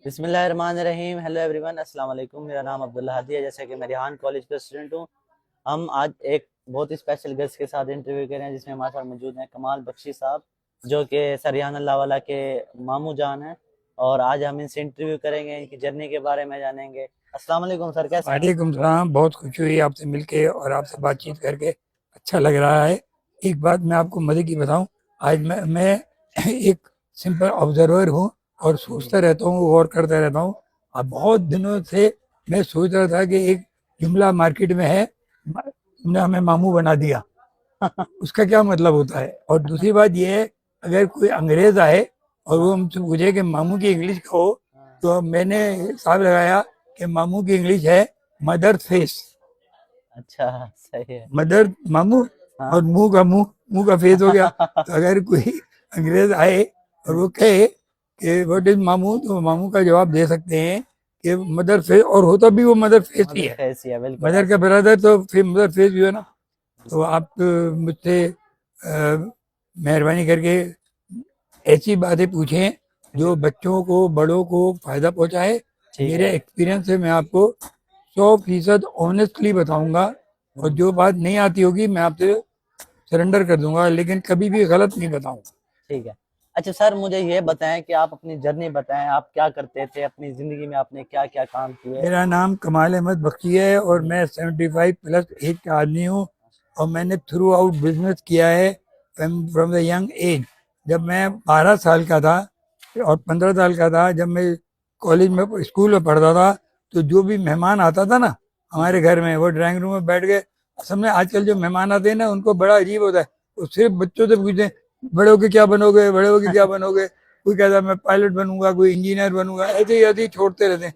बिस्मिल्लाहिर्रहमानिर्रहीम। Hello everyone, अस्सलाम वालेकुम। मेरा नाम अब्दुल्ला हादी है, जैसे कि मैं रिहान कॉलेज का स्टूडेंट हूँ। हम आज एक बहुत ही स्पेशल गेस्ट के साथ इंटरव्यू कर रहे हैं, जिसमें हमारे साथ मौजूद हैं कमाल बख्शी साहब, जो कि सर रिहान अल्लाह वाला के मामू जान हैं। और आज हम इनसे इंटरव्यू करेंगे, इनकी जर्नी के बारे में जानेंगे। अस्सलाम वालेकुम सर, कैसे हैं? वालेकुम सलाम। बहुत खुशी हुई आपसे मिलके और आपसे बातचीत करके अच्छा लग रहा है। एक बात मैं आपको मजे की बताऊं, आज मैं एक सिंपल ऑब्जर्वर हूं और सोचता रहता हूं और करता रहता हूं। अब बहुत दिनों से मैं सोच रहा था कि एक जुमला मार्केट में है, तुमने हमें मामू बना दिया, उसका क्या मतलब होता है। और दूसरी बात यह है, अगर कोई अंग्रेज आए और वो हमसे पूछे कि मामू की इंग्लिश कहो, तो मैंने हिसाब लगाया कि मामू की इंग्लिश है मदर फेस। अच्छा, सही है। मदर मामू हाँ। और मुंह का फेस हो गया। तो अगर कोई अंग्रेज आए और वो कहे कि व्हाट इज मामू, तो मामू का जवाब दे सकते हैं कि मदर फेस, और होता भी वो मदर फेस ही मदर है। फेस ही है, बिल्कुल मदर का ऐसे। ब्रदर तो फिर मदर फेस भी है ना। तो आप मुझसे मेहरबानी करके ऐसी बातें पूछें जो बच्चों को बड़ों को फायदा पहुंचाए। ठीक मेरे है। एक्सपीरियंस से मैं आपको 100% ऑनेस्टली बताऊंगा, और जो बात नहीं आती होगी मैं आपसे सरेंडर कर दूंगा, लेकिन कभी भी गलत नहीं बताऊंगा। ठीक है। अच्छा सर, मुझे ये बताएं कि आप अपनी जर्नी बताएं, आप क्या करते थे अपनी जिंदगी में, आपने क्या क्या काम किए? मेरा नाम कमाल अहमद बख्शी है और मैं 75+ एज का आदमी हूँ, और मैंने थ्रू आउट बिजनेस किया है फ्रॉम द यंग एज। जब मैं 12 साल का था और 15 साल का था, जब मैं कॉलेज में स्कूल में पढ़ता था, तो जो भी मेहमान आता था ना हमारे घर में, वो ड्राइंग रूम में बैठ के, असल में आजकल जो मेहमान आते हैं ना उनको बड़ा अजीब होता है। वो सिर्फ बच्चों से पूछते हैं बड़े होके क्या बनोगे, बड़े होके क्या बनोगे। कोई कहता है मैं पायलट बनूंगा, कोई इंजीनियर बनूंगा, ऐसे ही छोड़ते रहते हैं।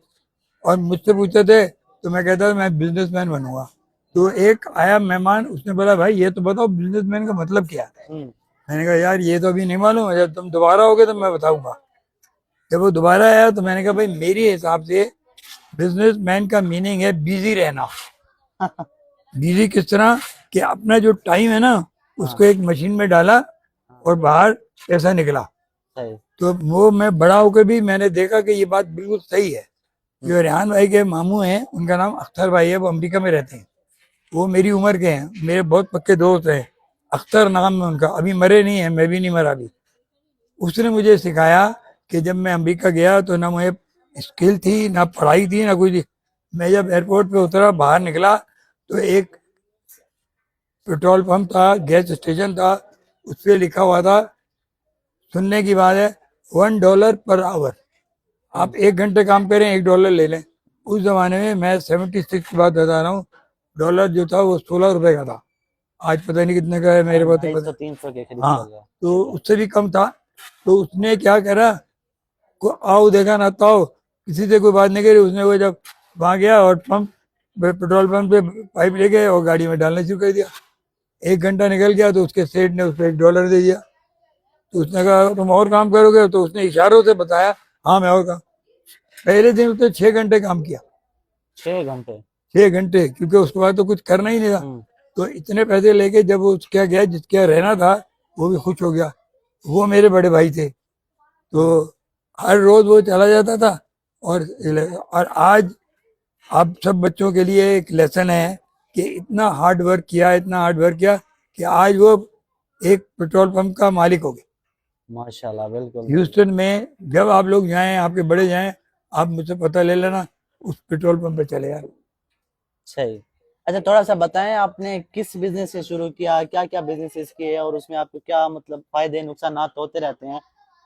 और मुझसे पूछते थे तो मैं कहता था मैं बिजनेसमैन बनूंगा। तो एक आया मेहमान, उसने बोला भाई ये तो बताओ बिजनेसमैन का मतलब क्या है। हम्म। मैंने कहा यार ये तो अभी नहीं मालूम है, जब तुम दोबारा होगे तो मैं बताऊंगा। जब वो दोबारा आया तो मैंने कहा भाई मेरे हिसाब से बिजनेसमैन का मीनिंग है बिजी रहना। बिजी किस तरह कि अपना जो टाइम है ना हाँ। उसको एक मशीन में डाला हाँ, और बाहर पैसा निकला। सही। तो वो मैं बड़ा होकर भी मैंने देखा कि ये बात बिल्कुल सही है। हम्म। जो रेहान भाई के मामू हैं उनका नाम अख्तर भाई है, वो अमेरिका में रहते हैं। वो मेरी उम्र के हैं, मेरे बहुत पक्के दोस्त हैं। अख्तर नाम है उनका, अभी मरे नहीं है, मैं भी नहीं मरा अभी। उसने मुझे सिखाया कि जब मैं अमेरिका गया तो ना मुझे स्किल थी ना पढ़ाई थी ना कुछ थी। मैं जब एयरपोर्ट पे उतरा, बाहर निकला, तो एक पेट्रोल पंप था, गैस स्टेशन था, उस पर लिखा हुआ था, सुनने की बात है, $1 पर आवर। हम्म। आप 1 घंटे काम करें, $1 ले लें। उस जमाने में, मैं 76 की बात बता रहा हूँ, डॉलर जो था वो $16 का था। आज पता नहीं कितने का है, मेरे हाँ, को तो ढाई सौ पता। तीन सौ के करीब हाँ, चल रहा है। तो ठीक है। उससे भी कम था। तो उसने क्या करा, को आओ देखा ना ताओ, किसी से कोई बात नहीं करी। उसने वो जब वहां गया और पंप, पेट्रोल पंप पे पाइप ले गए और गाड़ी में डालना शुरू कर दिया। 1 घंटा निकल गया तो उसके सेठ ने उसको $1 दे दिया। तो उसने कहा तुम और काम करोगे, तो उसने इशारों से बताया हाँ मैं और काम। पहले दिन उसने 6 घंटे काम किया। 6 घंटे? 6 घंटे, क्योंकि उसके बाद तो कुछ करना ही नहीं था। हम्म। तो इतने पैसे लेके जब वो क्या गया, जिसके यहाँ रहना था, वो भी खुश हो गया। वो मेरे बड़े भाई थे। तो हम्म। हर रोज वो चला जाता था। और आज आप सब बच्चों के लिए एक लेसन है कि इतना हार्ड वर्क किया, इतना हार्ड वर्क किया, कि आज वो एक पेट्रोल पंप का मालिक हो गए माशाल्लाह, बिल्कुल बिल्कुल। ह्यूस्टन में। जब आप लोग जाएं, आपके बड़े जाएं, आप मुझसे पता ले लेना, उस पेट्रोल पंप पे चले यार। सही। अच्छा, थोड़ा सा बताएं आपने किस बिजनेस से शुरू किया, क्या क्या बिजनेसेस किए और उसमें आपको क्या मतलब फायदे नुकसान तो होते रहते हैं।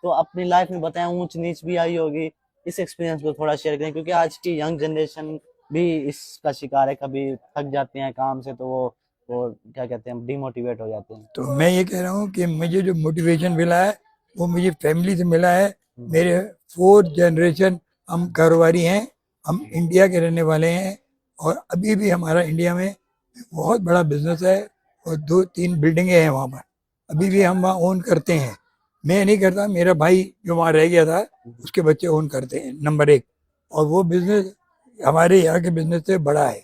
तो अपनी लाइफ में बताएं, ऊंच नीच भी आई होगी, इस एक्सपीरियंस को थोड़ा शेयर करें, क्योंकि आज की यंग जनरेशन भी इसका शिकार है। कभी थक जाते हैं काम से तो वो क्या कहते हैं, डिमोटिवेट हो जाते हैं। तो मैं ये कह रहा हूँ कि मुझे जो मोटिवेशन मिला है वो मुझे फैमिली से मिला है। हम्म। मेरे 4 जनरेशन हम कारोबारी हैं, हम इंडिया के रहने वाले हैं, और अभी भी हमारा इंडिया में बहुत बड़ा बिजनेस है, और 2-3 बिल्डिंगें हैं वहाँ पर। अभी भी अच्छा। हम वहाँ ओन करते हैं। मैं नहीं करता, मेरा भाई जो वहाँ रह गया था हम्म। उसके बच्चे ओन करते हैं, नंबर 1। और वो बिजनेस हमारे यहाँ के बिजनेस से बड़ा है,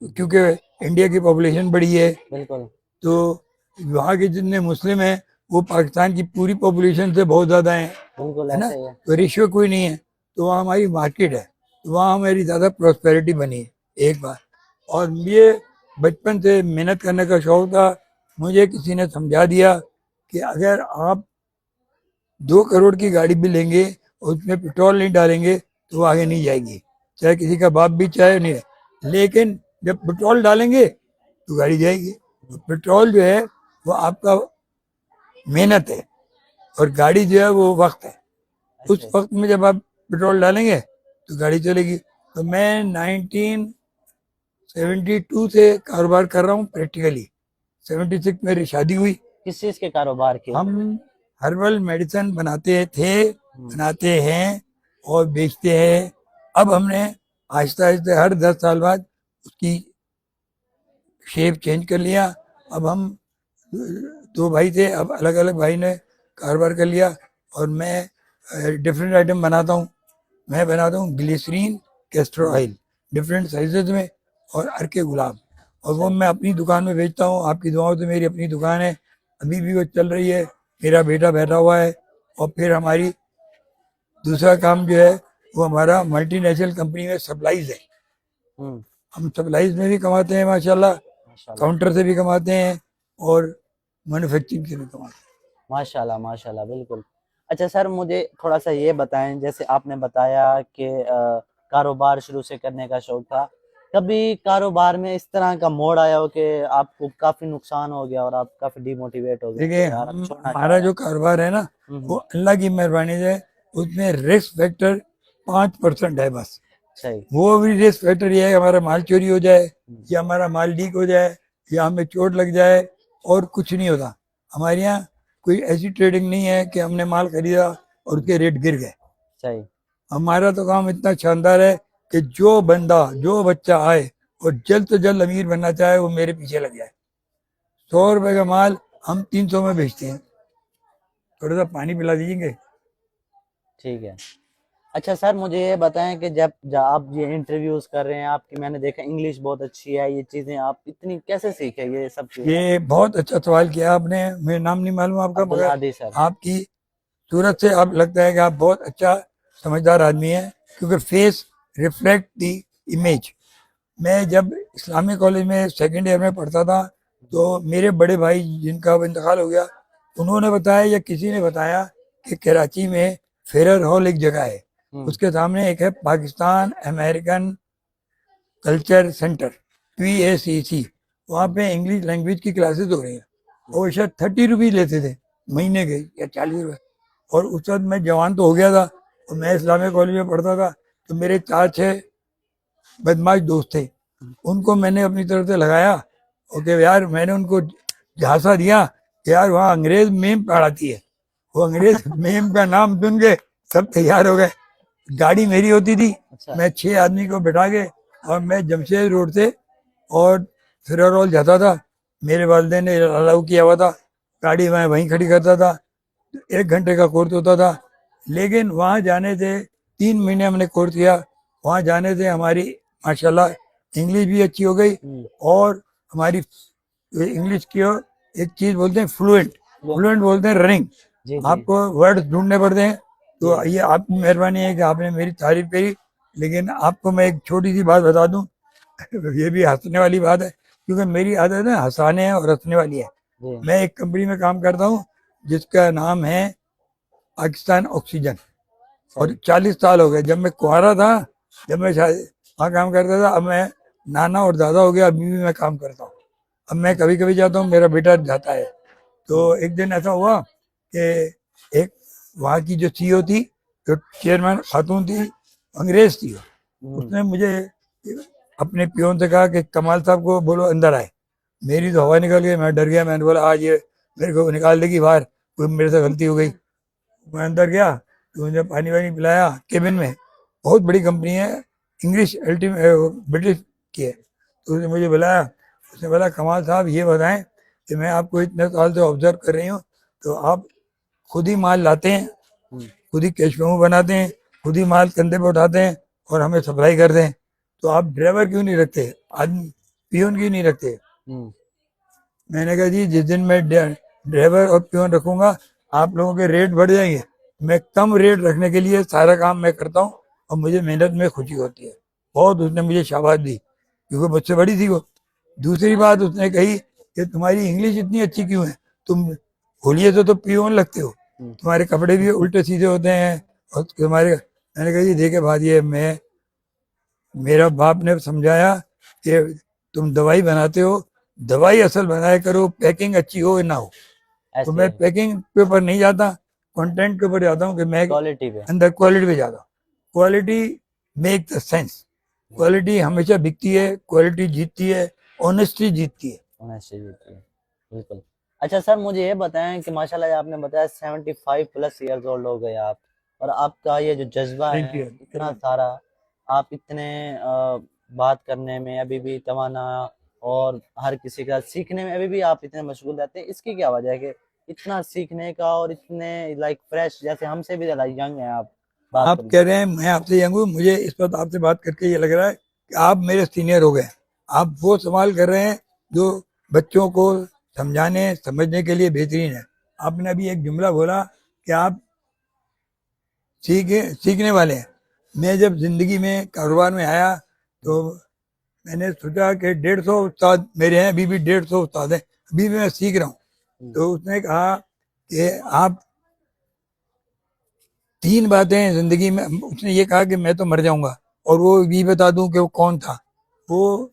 हम्म। क्योंकि इंडिया की पॉपुलेशन बड़ी है। बिल्कुल। तो वहाँ के जितने मुस्लिम हैं वो पाकिस्तान की पूरी पॉपुलेशन से बहुत ज़्यादा हैं, बिल्कुल है ना। ऐसे ही है। तो रेशियो कोई नहीं है। तो वहाँ हमारी मार्केट है, तो वहाँ हमारी ज़्यादा प्रॉस्पेरिटी बनी है एक बार। और ये बचपन से मेहनत करने का शौक था। मुझे किसी ने समझा दिया कि अगर आप 2 करोड़ की गाड़ी भी लेंगे और उसमें पेट्रोल नहीं डालेंगे तो वो आगे नहीं जाएगी, चाहे किसी का बाप भी चाहे नहीं। लेकिन जब पेट्रोल डालेंगे तो गाड़ी जाएगी। तो पेट्रोल जो है वो आपका मेहनत है, और गाड़ी जो है वो वक्त है। उस अच्छा वक्त में जब आप पेट्रोल डालेंगे तो गाड़ी चलेगी। तो मैं 1972 से कारोबार कर रहा हूँ प्रैक्टिकली। 76 मेरी शादी हुई। किस चीज के कारोबार के? हम हर्बल मेडिसिन बनाते थे, बनाते हैं और बेचते हैं। अब हमने आहिस्ता आहिस्ता हर 10 साल बाद उसकी शेप चेंज कर लिया। अब हम 2 भाई थे, अब अलग अलग भाई ने कारोबार कर लिया। और मैं डिफरेंट आइटम बनाता हूँ। मैं बनाता हूँ glycerine, castor oil different sizes में, और अर्के गुलाब, और वो मैं अपनी दुकान में बेचता हूँ। आपकी दुआओं से मेरी अपनी दुकान है, अभी भी वो चल रही है। मेरा बेटा बैठा हुआ है। और फिर हमारी दूसरा काम जो है वो हमारा मल्टीनेशनल कंपनी में सप्लाईज है। हम्म, हम सप्लाईज में भी कमाते हैं माशाल्लाह, माशाल्लाह काउंटर से भी कमाते हैं और मैन्युफैक्चरिंग से भी कमाते हैं। माशाल्लाह माशाल्लाह, बिल्कुल। अच्छा सर, मुझे थोड़ा सा ये बताएं, जैसे आपने बताया कि कारोबार शुरू से करने का शौक था, कभी कारोबार में इस तरह का मोड़ आया हो कि आपको काफी नुकसान हो गया और आप काफी डिमोटिवेट हो गए देखिए, कि यार अब छोड़ना चाह हमारा रहे जो कारोबार है ना, हैं? वो अल्लाह की मेहरबानी से उसमें रिस्क फैक्टर 5% है बस। सही। वो भी रिस्क फैक्टर ये है कि हमारा माल चोरी हो जाए, हम्म, या हमारा माल लीक हो जाए, या हमें चोट लग जाए, और कुछ नहीं होता। हमारे यहाँ कोई ऐसी ट्रेडिंग नहीं है कि हमने माल खरीदा और उसके रेट गिर गए। सही। हमारा तो काम इतना शानदार है कि जो बंदा, जो बच्चा आए और जल्द से जल्द अमीर बनना चाहे, वो मेरे पीछे लग जाए। 100 रुपए का माल हम 300 में बेचते हैं। थोड़ा सा पानी पिला दीजिएंगे। ठीक है। अच्छा सर, मुझे ये बताएं कि जब आप ये इंटरव्यूज कर रहे हैं, आपकी मैंने देखा इंग्लिश बहुत अच्छी है, ये चीजें आप इतनी कैसे सीखे ये सब चीजें? ये बहुत अच्छा सवाल किया आपने। मेरा नाम नहीं मालूम आपका, अब्दुल मगर हादी सर। आपकी सूरत से आप लगता है कि आप बहुत अच्छा समझदार आदमी हैं, क्योंकि फेस रिफ्लेक्ट द इमेज। मैं जब इस्लामिक कॉलेज में सेकेंड ईयर में पढ़ता था, तो मेरे बड़े भाई जिनका अब इंतकाल हो गया, उन्होंने बताया या किसी ने बताया कि कराची में फेरर हॉल एक जगह है, उसके सामने एक है Pakistan American culture centre, PACC। वहाँ पे इंग्लिश लैंग्वेज की क्लासेस हो रही हैं, और वो शायद 30 रुपीज लेते थे महीने के, या 40 रुपये। और उस वक्त मैं जवान तो हो गया था, और मैं इस्लामिक कॉलेज में पढ़ता था। तो मेरे 4-6 बदमाश दोस्त थे, उनको मैंने अपनी तरफ से लगाया। ओके यार, मैंने उनको झांसा दिया कि यार वहाँ अंग्रेज मेम पढ़ाती है। वो अंग्रेज मेम का नाम सुन के सब तैयार हो गए। गाड़ी मेरी होती थी, अच्छा। मैं 6 आदमी को बिठा के, और मैं जमशेद रोड से और फिरोल जाता था। मेरे वालिदैन ने अलाउ किया हुआ था, गाड़ी मैं वहीं खड़ी करता था। 1 घंटे का कोर्स होता था। लेकिन वहाँ जाने से 3 महीने हमने कोर्स किया। वहाँ जाने से हमारी माशाल्लाह इंग्लिश भी अच्छी हो गई, और हमारी इंग्लिश की एक चीज बोलते हैं फ्लुएंट, फ्लुएंट बोलते हैं रनिंग। जी जी। आपको वर्ड ढूंढने पड़ते हैं। तो ये आपकी मेहरबानी है कि आपने मेरी तारीफ करी। लेकिन आपको मैं एक छोटी सी बात बता दूं, ये भी हंसने वाली बात है, क्योंकि मेरी आदत है हंसाने और हंसने वाली है। जी। मैं एक कंपनी में काम करता हूँ जिसका नाम है पाकिस्तान ऑक्सीजन, और सही। 40 साल हो गए। जब मैं कुंवारा था, जब मैं वहाँ काम करता था, अब मैं नाना और दादा हो गया, अभी भी मैं काम करता हूँ। अब मैं कभी कभी जाता हूँ, मेरा बेटा जाता है। तो एक दिन ऐसा हुआ कि एक वहाँ की जो CEO थी, जो चेयरमैन खातून थी, अंग्रेज थी वो। उसने मुझे अपने पियोन से कहा कि कमाल साहब को बोलो अंदर आए। मेरी तो हवा निकल गई, मैं डर गया। मैंने बोला आज ये मेरे को निकाल देगी बाहर, कोई मेरे से गलती हो गई। मैं अंदर गया तो मुझे पानी वानी पिलाया केबिन में। बहुत बड़ी कंपनी है, इंग्लिश ब्रिटिश की है। तो उसने मुझे बुलाया, उसने बोला कमाल साहब ये बताएं कि मैं आपको इतने साल से ऑब्जर्व कर रही हूँ, तो आप खुद ही माल लाते हैं, खुद ही कैश मेमो बनाते हैं, खुद ही माल कंधे पे उठाते हैं और हमें सप्लाई करते हैं, तो आप ड्राइवर क्यों नहीं रखते, आदमी पियोन क्यों नहीं रखते? मैंने कहा जी जिस दिन मैं ड्राइवर और पियोन रखूंगा, आप लोगों के रेट बढ़ जाएंगे। मैं कम रेट रखने के लिए सारा काम मैं करता हूँ, और मुझे मेहनत में खुशी होती है बहुत। उसने मुझे शाबाश दी क्योंकि मुझसे बड़ी थी वो। दूसरी बात उसने कही कि तुम्हारी इंग्लिश इतनी अच्छी क्यों है, तुम होलिये तो पियोन लगते हो, तुम्हारे कपड़े भी उल्टे सीधे होते हैं और तुम्हारे। मैंने कहा जी देखे भाई, मैं मेरा बाप ने समझाया कि तुम दवाई बनाते हो, दवाई असल बनाया करो, पैकिंग अच्छी हो ना हो। तो मैं ऐसे पैकिंग के ऊपर नहीं जाता, कंटेंट के ऊपर जाता हूँ कि मैं क्वालिटी पे। अंदर क्वालिटी पे जाता हूँ। Quality make the sense, quality हमेशा बिकती है, क्वालिटी जीतती है, ऑनेस्टी जीतती है। होना चाहिए थी, बिल्कुल। अच्छा सर, मुझे ये बताएं कि माशाल्लाह आपने बताया 75 प्लस ईयर्स ओल्ड हो गए आप, और आपका ये जो जज्बा थैंक है यू। इतना सारा, आप इतने बात करने में अभी भी तवाना, और हर किसी का सीखने में अभी भी आप इतने मशगूल रहते हैं, इसकी क्या वजह है कि इतना सीखने का, और इतने लाइक फ्रेश, जैसे हमसे भी ज़्यादा यंग हैं आप बात आप करें। कह रहे हैं मैं आपसे यंग हूँ, मुझे इस वक्त आपसे बात करके ये लग रहा है कि आप मेरे सीनियर हो गए। आप वो सवाल कर रहे हैं जो बच्चों को समझाने समझने के लिए बेहतरीन है। आपने अभी एक जुमला बोला कि आप सीखने वाले हैं। मैं जब जिंदगी में कारोबार में आया तो मैंने सोचा कि 150 उस्ताद मेरे हैं, अभी भी 150 उस्ताद हैं, अभी भी मैं सीख रहा हूँ। तो उसने कहा कि आप 3 बातें हैं जिंदगी में। उसने ये कहा कि मैं तो मर जाऊंगा, और वो भी बता दूं कि वो कौन था। वो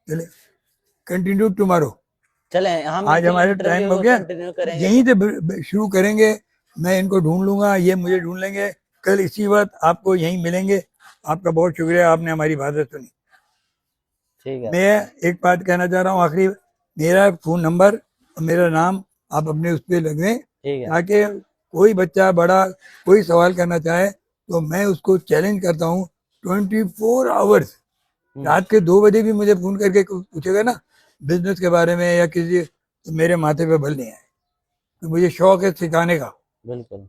चले कंटिन्यू टुमारो, चलें हम आज इसी हमारे टाइम इंटरव्यू हो को गया, कंटिन्यू करेंगे यहीं तो। से शुरू करेंगे। मैं इनको ढूंढ लूंगा, ये मुझे ढूंढ लेंगे, कल इसी वक्त आपको यहीं मिलेंगे। आपका बहुत शुक्रिया, आपने हमारी बातें सुनी। ठीक है। मैं एक बात कहना चाह रहा हूँ आखिरी, मेरा फ़ोन नंबर और मेरा नाम आप अपने उस पर लग दें, ठीक है। ताकि कोई बच्चा बड़ा कोई सवाल करना चाहे तो मैं उसको चैलेंज करता हूँ 24 आवर्स। रात के 2 बजे भी मुझे फ़ोन करके पूछेगा ना बिजनेस के बारे में या किसी, तो मेरे माथे पे बल नहीं आए। तो मुझे शौक है सिखाने का। बिल्कुल।